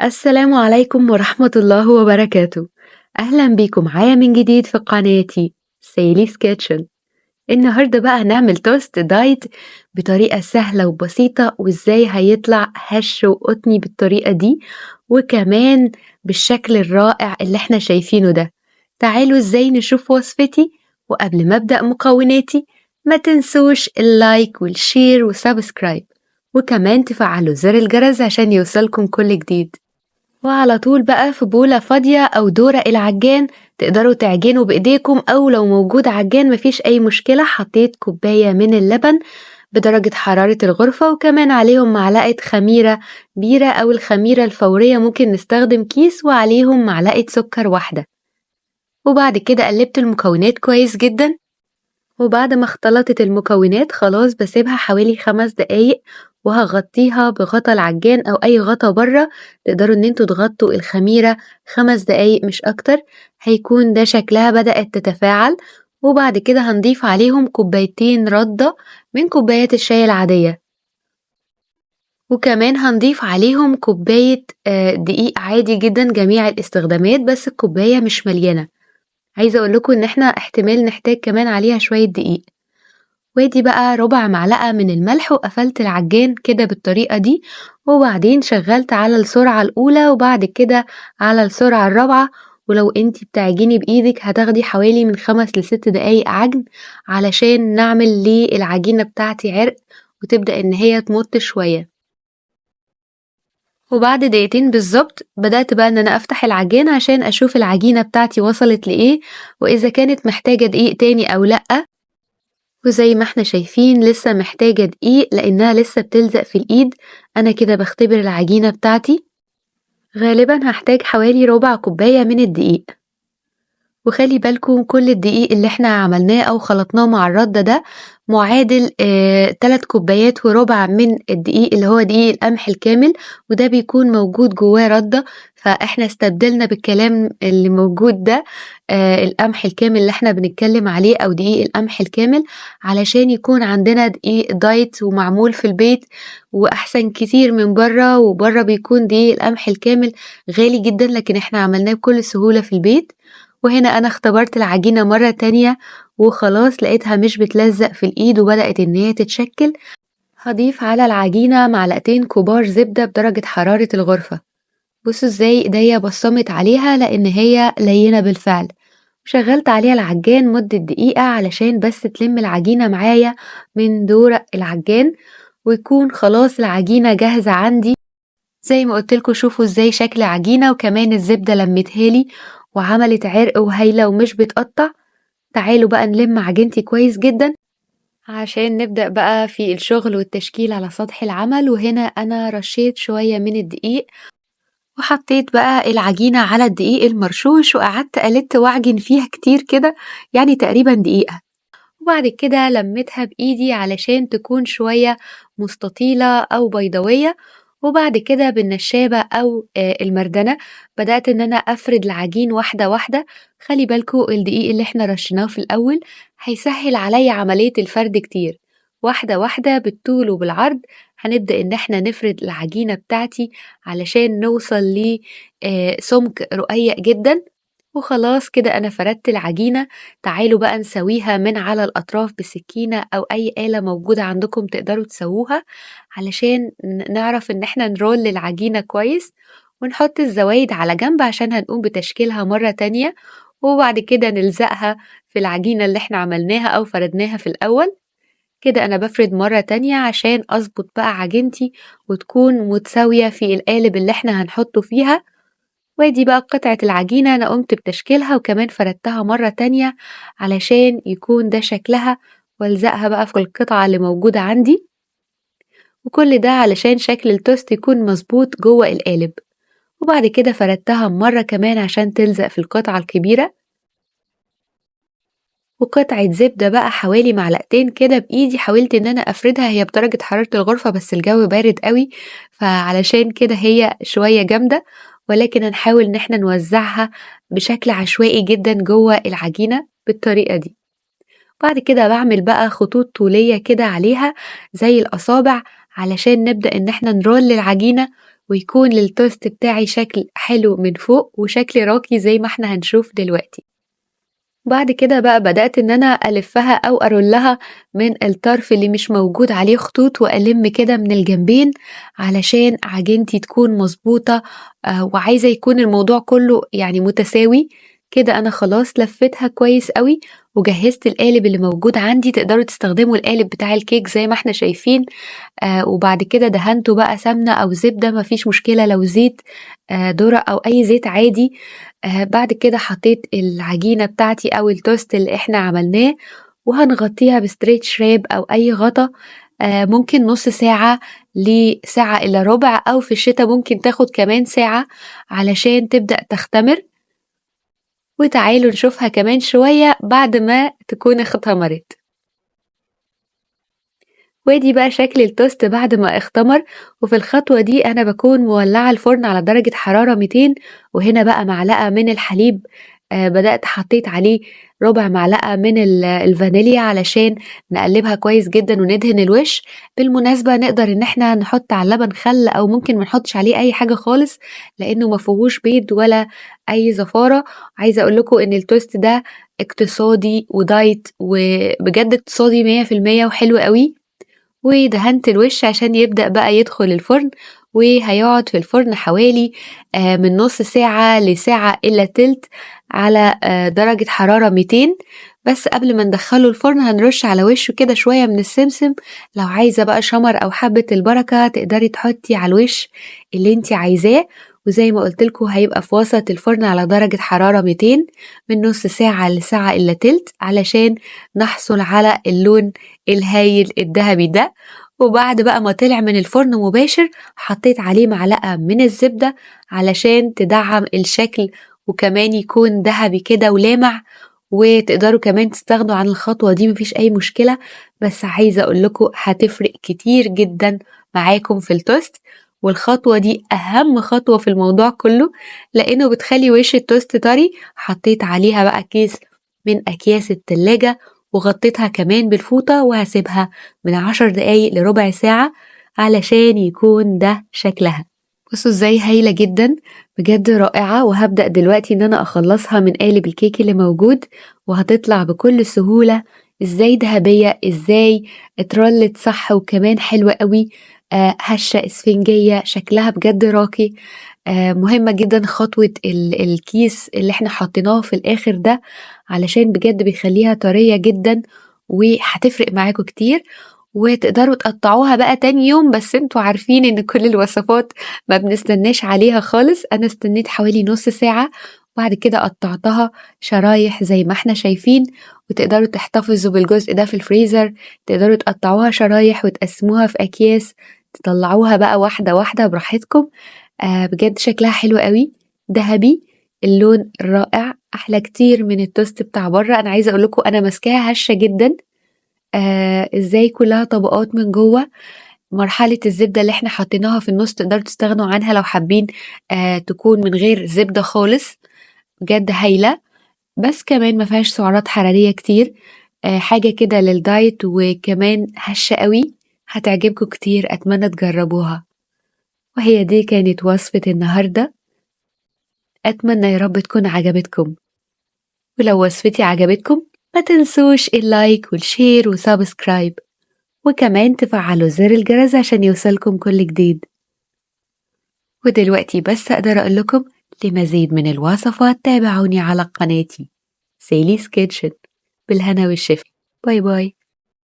السلام عليكم ورحمة الله وبركاته. أهلا بيكم معايا من جديد في قناتي سيلي's كيتشن. النهاردة بقى هنعمل توست دايت بطريقة سهلة وبسيطة، وازاي هيطلع هش وقطني بالطريقة دي وكمان بالشكل الرائع اللي احنا شايفينه ده. تعالوا ازاي نشوف وصفتي، وقبل ما ابدأ مكوناتي ما تنسوش اللايك والشير وسبسكرايب، وكمان تفعلوا زر الجرس عشان يوصلكم كل جديد. وعلى طول بقى في بولة فاضية أو دورق العجان تقدروا تعجنوا بإيديكم، أو لو موجود عجان مفيش أي مشكلة. حطيت كوباية من اللبن بدرجة حرارة الغرفة، وكمان عليهم معلقة خميرة بيرة أو الخميرة الفورية، ممكن نستخدم كيس، وعليهم معلقة سكر واحدة. وبعد كده قلبت المكونات كويس جدا، وبعد ما اختلطت المكونات خلاص بسيبها حوالي 5 دقايق، وهغطيها بغطا العجان أو أي غطا بره. تقدروا إن انتوا تغطوا الخميرة 5 دقايق مش أكتر، هيكون ده شكلها بدأت تتفاعل. وبعد كده هنضيف عليهم كوبايتين ردة من كوبايات الشاي العادية، وكمان هنضيف عليهم كوباية دقيق عادي جدا جميع الاستخدامات، بس الكوباية مش مليانة. عايزة أقول لكم إن احنا احتمال نحتاج كمان عليها شوية دقيق. وادي بقى ربع معلقة من الملح، وقفلت العجان كده بالطريقة دي، وبعدين شغلت على السرعة الأولى وبعد كده على السرعة الرابعة. ولو انتي بتعجني بإيدك هتاخدي حوالي من 5 ل6 دقايق عجن، علشان نعمل للعجينة بتاعتي عرق وتبدأ إن هي تمط شوية. وبعد دقيقتين بالظبط بدأت بقى إن أنا أفتح العجان عشان أشوف العجينة بتاعتي وصلت لإيه، وإذا كانت محتاجة دقيق تاني أو لأ. وزي ما احنا شايفين لسه محتاجة دقيق لأنها لسه بتلزق في الإيد. أنا كده بختبر العجينة بتاعتي، غالبا هحتاج حوالي ربع كوباية من الدقيق. وخلي بالكم كل الدقيق اللي احنا عملناه أو خلطناه مع الردة ده معادل 3 كوبايات وربع من الدقيق اللي هو دقيق القمح الكامل، وده بيكون موجود جواه ردة. فاحنا استبدلنا بالكلام اللي موجود ده القمح الكامل اللي احنا بنتكلم عليه أو دقيق القمح الكامل، علشان يكون عندنا دقيق دايت ومعمول في البيت وأحسن كتير من بره. وبره بيكون دقيق القمح الكامل غالي جدا، لكن احنا عملناه بكل سهولة في البيت. وهنا أنا اختبرت العجينة مرة تانية وخلاص لقيتها مش بتلزق في الإيد وبدأت إن هي تتشكل. هضيف على العجينة معلقتين كبار زبدة بدرجة حرارة الغرفة. بصوا ازاي ايديا بصمت عليها لأن هي لينة بالفعل. وشغلت عليها العجان مدة دقيقة علشان بس تلم العجينة معايا من دورق العجان، ويكون خلاص العجينة جاهزة عندي. زي ما قلتلكوا شوفوا ازاي شكل عجينة، وكمان الزبدة لمتهالي وعملت عرق وهايلة ومش بتقطع. تعالوا بقى نلم عجينتي كويس جدا عشان نبدأ بقى في الشغل والتشكيل على سطح العمل. وهنا أنا رشيت شوية من الدقيق وحطيت بقى العجينة على الدقيق المرشوش، وقعدت ألت وأعجن فيها كتير كده، يعني تقريبا دقيقة. وبعد كده لميتها بإيدي علشان تكون شوية مستطيلة أو بيضاوية. وبعد كده بالنشابة أو المردنة بدأت إن أنا أفرد العجين واحدة واحدة. خلي بالكوا الدقيق اللي احنا رشيناه في الأول هيسهل عليا عملية الفرد كتير. واحدة واحدة بالطول وبالعرض هنبدأ إن احنا نفرد العجينة بتاعتي علشان نوصل لسمك رقيق جدا. وخلاص كده أنا فردت العجينة. تعالوا بقى نسويها من على الأطراف بسكينة أو أي آلة موجودة عندكم تقدروا تسووها، علشان نعرف إن احنا نرول العجينة كويس، ونحط الزوايد على جنب عشان هنقوم بتشكيلها مرة تانية. وبعد كده نلزقها في العجينة اللي احنا عملناها أو فردناها في الأول. كده أنا بفرد مرة تانية عشان أظبط بقى عجينتي وتكون متساوية في القالب اللي احنا هنحطه فيها. وادي بقى قطعة العجينة أنا قمت بتشكيلها وكمان فردتها مرة تانية علشان يكون ده شكلها، والزقها بقى في القطعة اللي موجودة عندي. وكل ده علشان شكل التوست يكون مظبوط جوه القالب. وبعد كده فردتها مرة كمان عشان تلزق في القطعة الكبيرة. وقطعة زبدة بقى حوالي معلقتين كده بإيدي حاولت إن أنا أفردها، هي بدرجة حرارة الغرفة بس الجو بارد قوي، فعلشان كده هي شوية جامدة، ولكن هنحاول إن احنا نوزعها بشكل عشوائي جدا جوه العجينة بالطريقة دي. بعد كده بعمل بقى خطوط طولية كده عليها زي الأصابع علشان نبدأ إن احنا نرول العجينة ويكون للتوست بتاعي شكل حلو من فوق وشكل راقي زي ما احنا هنشوف دلوقتي. بعد كده بقى بدأت إن أنا ألفها أو أرولها من الطرف اللي مش موجود عليه خطوط، وألم كده من الجنبين علشان عجينتي تكون مظبوطة. وعايزة يكون الموضوع كله يعني متساوي كده. أنا خلاص لفتها كويس قوي وجهزت القالب اللي موجود عندي. تقدروا تستخدموا القالب بتاع الكيك زي ما احنا شايفين. وبعد كده دهنته بقى سمنة أو زبدة، مفيش مشكلة لو زيت ذرة أو أي زيت عادي. بعد كده حطيت العجينة بتاعتي أو التوست اللي احنا عملناه، وهنغطيها بستريتش راب أو أي غطا. ممكن نص ساعة لساعة إلا ربع، أو في الشتاء ممكن تاخد كمان ساعة علشان تبدأ تختمر. وتعالوا نشوفها كمان شوية بعد ما تكون اختمرت. وادي بقى شكل التوست بعد ما اختمر. وفي الخطوة دي أنا بكون مولعة الفرن على درجة حرارة 200. وهنا بقى معلقة من الحليب، بدأت حطيت عليه ربع معلقة من الفانيليا علشان نقلبها كويس جدا وندهن الوش. بالمناسبة نقدر ان احنا نحط على اللبن خل، او ممكن منحطش عليه اي حاجة خالص لانه مفيهوش بيض ولا اي زفارة. عايزة اقول لكم ان التوست ده اقتصادي ودايت، وبجد اقتصادي 100% وحلو قوي. ودهنت الوش عشان يبدأ بقى يدخل الفرن، وهيقعد في الفرن حوالي من نص ساعة لساعة إلا تلت على درجة حرارة 200. بس قبل ما ندخله الفرن هنرش على وشه كده شوية من السمسم. لو عايزة بقى شمر أو حبة البركة تقدري تحطي على الوش اللي انتي عايزاه. وزي ما قلتلكوا هيبقى في وسط الفرن على درجة حرارة 200 من نص ساعة لساعة إلا تلت علشان نحصل على اللون الهايل الذهبي ده. وبعد بقى ما طلع من الفرن مباشر حطيت عليه معلقة من الزبدة علشان تدعم الشكل وكمان يكون ذهبي كده ولامع. وتقدروا كمان تستغنوا عن الخطوة دي، مفيش أي مشكلة، بس عايزة أقول لكم هتفرق كتير جدا معاكم في التوست. والخطوة دي أهم خطوة في الموضوع كله لأنه بتخلي وش التوست طري. حطيت عليها بقى كيس من أكياس التلاجة وغطيتها كمان بالفوطة، وهسيبها من 10 دقايق لربع ساعة علشان يكون ده شكلها. بصوا ازاي هايلة جدا، بجد رائعة. وهبدأ دلوقتي ان انا اخلصها من قالب الكيك اللي موجود، وهتطلع بكل سهولة. ازاي ذهبية، ازاي اترلت صح، وكمان حلوة قوي. هشة اسفنجية، شكلها بجد راقي. مهمة جدا خطوة الكيس اللي احنا حطيناه في الاخر ده علشان بجد بيخليها طرية جدا وهتفرق معاكم كتير. وتقدروا تقطعوها بقى تاني يوم، بس انتوا عارفين ان كل الوصفات ما بنستناش عليها خالص. انا استنيت حوالي نص ساعة وبعد كده قطعتها شرايح زي ما احنا شايفين. وتقدروا تحتفظوا بالجزء ده في الفريزر، تقدروا تقطعوها شرايح وتقسموها في اكياس، تطلعوها بقى واحدة واحدة براحتكم. بجد شكلها حلو قوي، ذهبي، اللون رائع، احلى كتير من التوست بتاع بره. انا عايزه اقول لكم انا ماسكاها هشه جدا. ازاي كلها طبقات من جوه. مرحله الزبده اللي احنا حطيناها في النص تقدروا تستغنوا عنها لو حابين تكون من غير زبده خالص. بجد هايله، بس كمان ما فيهاش سعرات حراريه كتير. حاجه كده للدايت، وكمان هشه قوي، هتعجبكم كتير، اتمنى تجربوها. وهي دي كانت وصفه النهارده، أتمنى يا رب تكون عجبتكم. ولو وصفتي عجبتكم ما تنسوش اللايك والشير وسابسكرايب، وكمان تفعلوا زر الجرس عشان يوصلكم كل جديد. ودلوقتي بس أقدر أقول لكم لمزيد من الوصفات تابعوني على قناتي سيلي's كيتشن. بالهنا والشفا، باي باي.